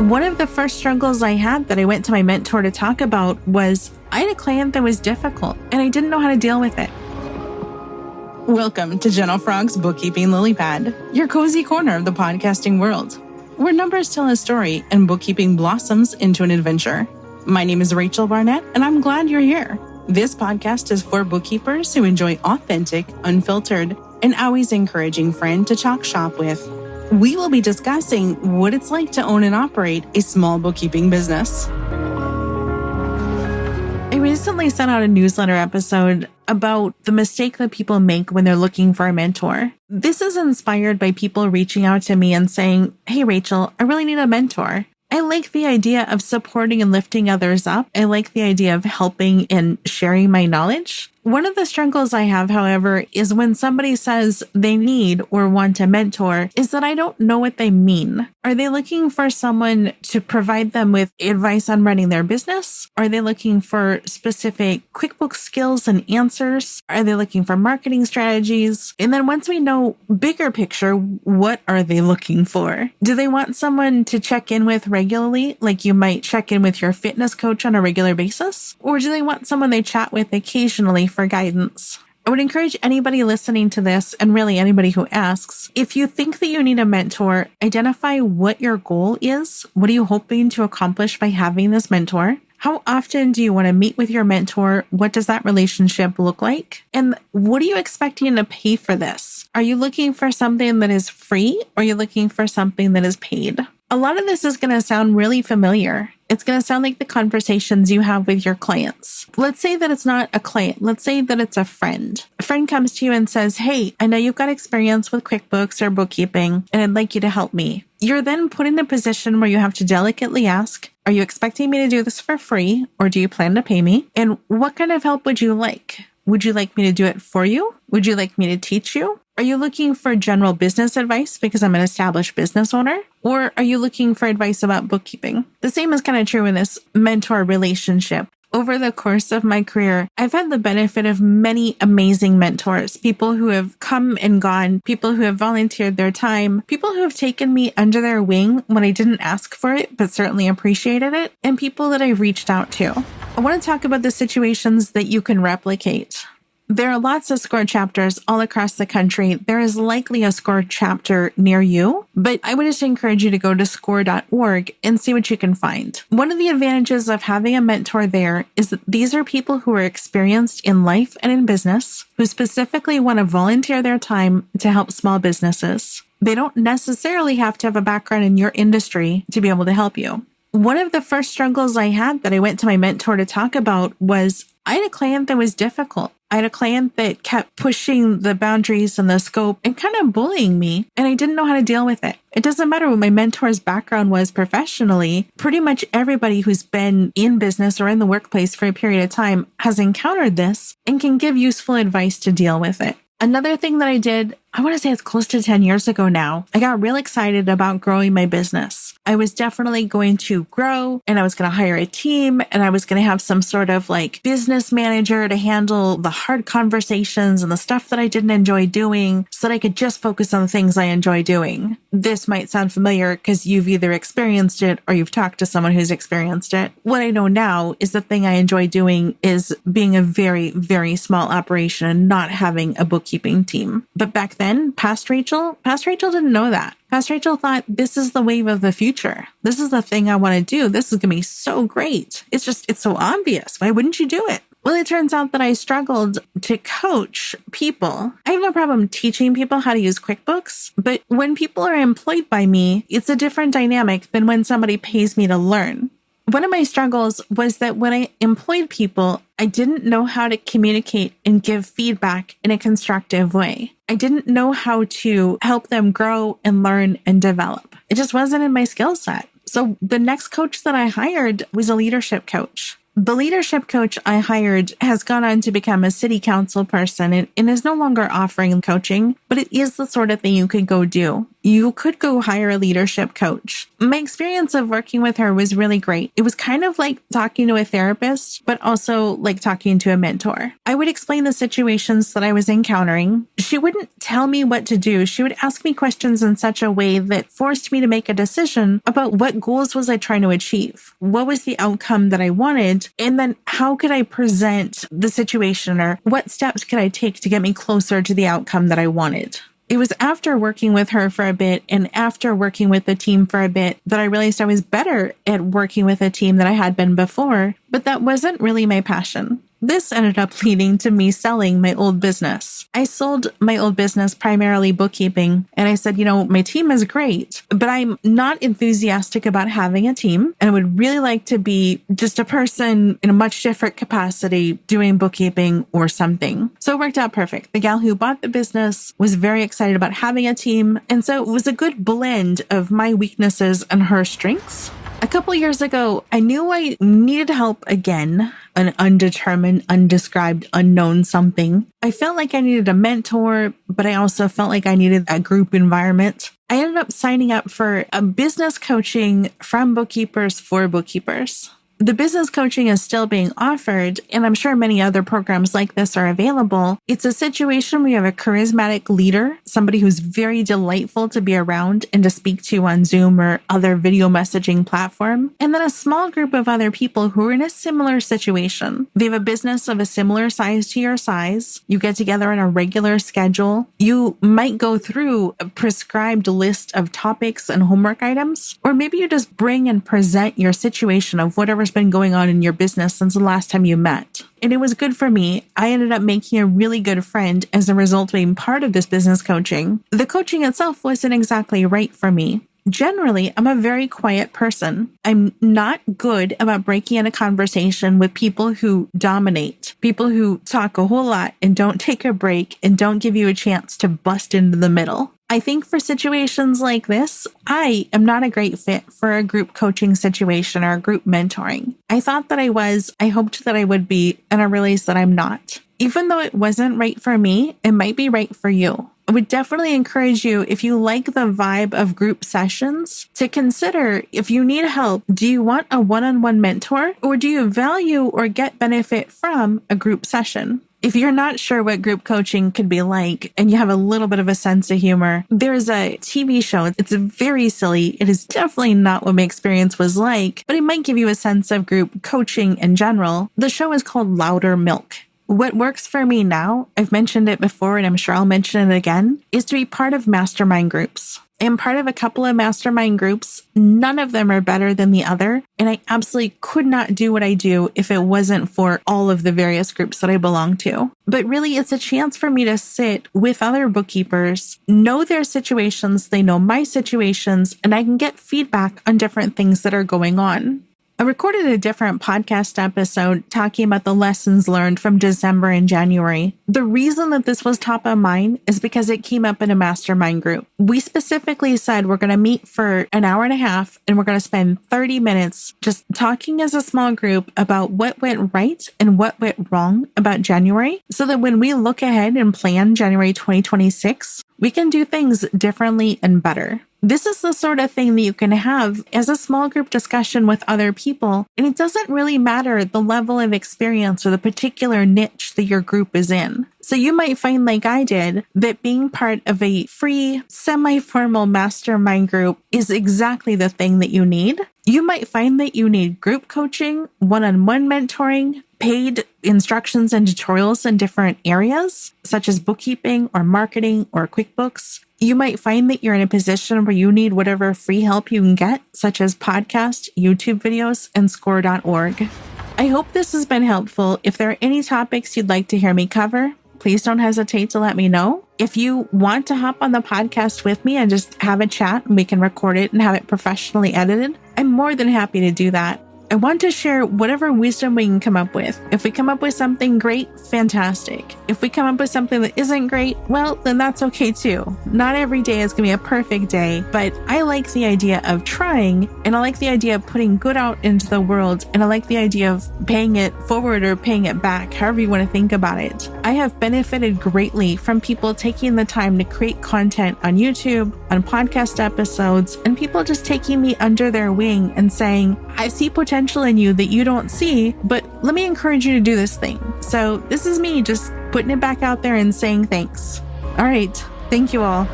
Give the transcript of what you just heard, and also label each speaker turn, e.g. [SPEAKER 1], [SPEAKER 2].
[SPEAKER 1] One of the first struggles I had that I went to my mentor to talk about was I had a client that was difficult and I didn't know how to deal with it. Welcome to Jenna Frog's Bookkeeping Lily Pad, your cozy corner of the podcasting world, where numbers tell a story and bookkeeping blossoms into an adventure. My name is Rachel Barnett, and I'm glad you're here. This podcast is for bookkeepers who enjoy authentic, unfiltered, and always encouraging friend to talk shop with. We will be discussing what it's like to own and operate a small bookkeeping business. I recently sent out a newsletter episode about the mistake that people make when they're looking for a mentor. This is inspired by people reaching out to me and saying, "Hey, Rachel, I really need a mentor." I like the idea of supporting and lifting others up. I like the idea of helping and sharing my knowledge. One of the struggles I have, however, is when somebody says they need or want a mentor, is that I don't know what they mean. Are they looking for someone to provide them with advice on running their business? Are they looking for specific QuickBooks skills and answers? Are they looking for marketing strategies? And then once we know bigger picture, what are they looking for? Do they want someone to check in with regularly, like you might check in with your fitness coach on a regular basis? Or do they want someone they chat with occasionally for guidance? I would encourage anybody listening to this, and really anybody who asks, if you think that you need a mentor, identify what your goal is. What are you hoping to accomplish by having this mentor? How often do you want to meet with your mentor? What does that relationship look like? And what are you expecting to pay for this? Are you looking for something that is free, or are you looking for something that is paid? A lot of this is going to sound really familiar. It's going to sound like the conversations you have with your clients. Let's say that it's not a client. Let's say that it's a friend. A friend comes to you and says, "Hey, I know you've got experience with QuickBooks or bookkeeping, and I'd like you to help me." You're then put in a position where you have to delicately ask, are you expecting me to do this for free, or do you plan to pay me? And what kind of help would you like? Would you like me to do it for you? Would you like me to teach you? Are you looking for general business advice because I'm an established business owner? Or are you looking for advice about bookkeeping? The same is kind of true in this mentor relationship. Over the course of my career, I've had the benefit of many amazing mentors, people who have come and gone, people who have volunteered their time, people who have taken me under their wing when I didn't ask for it, but certainly appreciated it, and people that I've reached out to. I want to talk about the situations that you can replicate. There are lots of SCORE chapters all across the country. There is likely a SCORE chapter near you, but I would just encourage you to go to score.org and see what you can find. One of the advantages of having a mentor there is that these are people who are experienced in life and in business, who specifically want to volunteer their time to help small businesses. They don't necessarily have to have a background in your industry to be able to help you. One of the first struggles I had that I went to my mentor to talk about was I had a client that was difficult. I had a client that kept pushing the boundaries and the scope and kind of bullying me, and I didn't know how to deal with it. It doesn't matter what my mentor's background was professionally. Pretty much everybody who's been in business or in the workplace for a period of time has encountered this and can give useful advice to deal with it. Another thing that I did, I want to say it's close to 10 years ago now, I got real excited about growing my business. I was definitely going to grow, and I was going to hire a team, and I was going to have some sort of like business manager to handle the hard conversations and the stuff that I didn't enjoy doing so that I could just focus on the things I enjoy doing. This might sound familiar because you've either experienced it or you've talked to someone who's experienced it. What I know now is the thing I enjoy doing is being a very, very small operation and not having a bookkeeping team. But back then, past Rachel didn't know that. Past Rachel thought, this is the wave of the future. This is the thing I want to do. This is going to be so great. It's so obvious. Why wouldn't you do it? Well, it turns out that I struggled to coach people. I have no problem teaching people how to use QuickBooks, but when people are employed by me, it's a different dynamic than when somebody pays me to learn. One of my struggles was that when I employed people, I didn't know how to communicate and give feedback in a constructive way. I didn't know how to help them grow and learn and develop. It just wasn't in my skill set. So the next coach that I hired was a leadership coach. The leadership coach I hired has gone on to become a city council person and is no longer offering coaching, but it is the sort of thing you could go do. you could go hire a leadership coach. My experience of working with her was really great. It was kind of like talking to a therapist, but also like talking to a mentor. I would explain the situations that I was encountering. She wouldn't tell me what to do. She would ask me questions in such a way that forced me to make a decision about what goals was I trying to achieve? What was the outcome that I wanted? And then how could I present the situation, or what steps could I take to get me closer to the outcome that I wanted? It was after working with her for a bit and after working with the team for a bit that I realized I was better at working with a team than I had been before, but that wasn't really my passion. This ended up leading to me selling my old business. I sold my old business, primarily bookkeeping, and I said, my team is great, but I'm not enthusiastic about having a team, and I would really like to be just a person in a much different capacity doing bookkeeping or something. So it worked out perfect. The gal who bought the business was very excited about having a team, and so it was a good blend of my weaknesses and her strengths. A couple years ago, I knew I needed help again, an undetermined, undescribed, unknown something. I felt like I needed a mentor, but I also felt like I needed a group environment. I ended up signing up for a business coaching from Bookkeepers for bookkeepers. The business coaching is still being offered, and I'm sure many other programs like this are available. It's a situation where you have a charismatic leader, somebody who's very delightful to be around and to speak to on Zoom or other video messaging platform, and then a small group of other people who are in a similar situation. They have a business of a similar size to your size. You get together on a regular schedule. You might go through a prescribed list of topics and homework items, or maybe you just bring and present your situation of whatever's been going on in your business since the last time you met. And it was good for me. I ended up making a really good friend as a result of being part of this business coaching. The coaching itself wasn't exactly right for me. Generally, I'm a very quiet person. I'm not good about breaking in a conversation with people who dominate, people who talk a whole lot and don't take a break and don't give you a chance to bust into the middle. I think for situations like this, I am not a great fit for a group coaching situation or a group mentoring. I thought that I was, I hoped that I would be, and I realized that I'm not. Even though it wasn't right for me, it might be right for you. I would definitely encourage you, if you like the vibe of group sessions, to consider if you need help, do you want a one-on-one mentor, or do you value or get benefit from a group session? If you're not sure what group coaching could be like and you have a little bit of a sense of humor, there's a TV show. It's very silly. It is definitely not what my experience was like, but it might give you a sense of group coaching in general. The show is called Louder Milk. What works for me now, I've mentioned it before and I'm sure I'll mention it again, is to be part of mastermind groups. I'm part of a couple of mastermind groups. None of them are better than the other. And I absolutely could not do what I do if it wasn't for all of the various groups that I belong to. But really, it's a chance for me to sit with other bookkeepers, know their situations, they know my situations, and I can get feedback on different things that are going on. I recorded a different podcast episode talking about the lessons learned from December and January. The reason that this was top of mind is because it came up in a mastermind group. We specifically said we're going to meet for an hour and a half and we're going to spend 30 minutes just talking as a small group about what went right and what went wrong about January, so that when we look ahead and plan January 2026, we can do things differently and better. This is the sort of thing that you can have as a small group discussion with other people, and it doesn't really matter the level of experience or the particular niche that your group is in. So you might find, like I did, that being part of a free, semi-formal mastermind group is exactly the thing that you need. You might find that you need group coaching, one-on-one mentoring, paid instructions and tutorials in different areas, such as bookkeeping or marketing or QuickBooks. You might find that you're in a position where you need whatever free help you can get, such as podcasts, YouTube videos, and score.org. I hope this has been helpful. If there are any topics you'd like to hear me cover, please don't hesitate to let me know. If you want to hop on the podcast with me and just have a chat and we can record it and have it professionally edited, I'm more than happy to do that. I want to share whatever wisdom we can come up with. If we come up with something great, fantastic. If we come up with something that isn't great, well, then that's okay too. Not every day is going to be a perfect day, but I like the idea of trying, and I like the idea of putting good out into the world, and I like the idea of paying it forward or paying it back, however you want to think about it. I have benefited greatly from people taking the time to create content on YouTube, on podcast episodes, and people just taking me under their wing and saying, I see potential in you that you don't see, but let me encourage you to do this thing. So this is me just putting it back out there and saying thanks. All right. Thank you all.